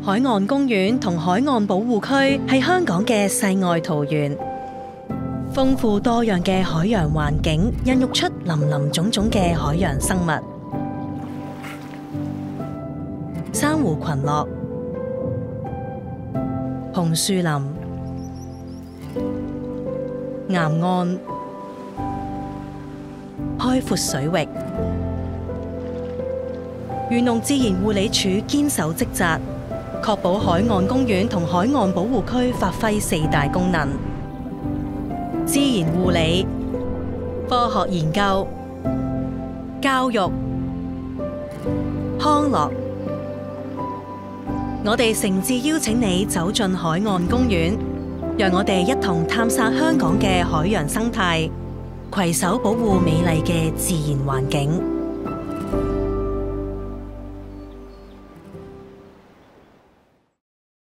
海岸公園同海岸保護區係香港嘅世外桃源，豐富多樣嘅海洋環境，孕育出林林種種嘅海洋生物。珊瑚群落、紅樹林、岩岸、開闊水域，漁農自然護理署堅守職責，確保海岸公園同海岸保護區發揮四大功能：自然護理、科學研究、教育、康樂。我哋誠摯邀請你走進海岸公園，讓我哋一同探索香港嘅海洋生態，攜手保護美麗嘅自然環境。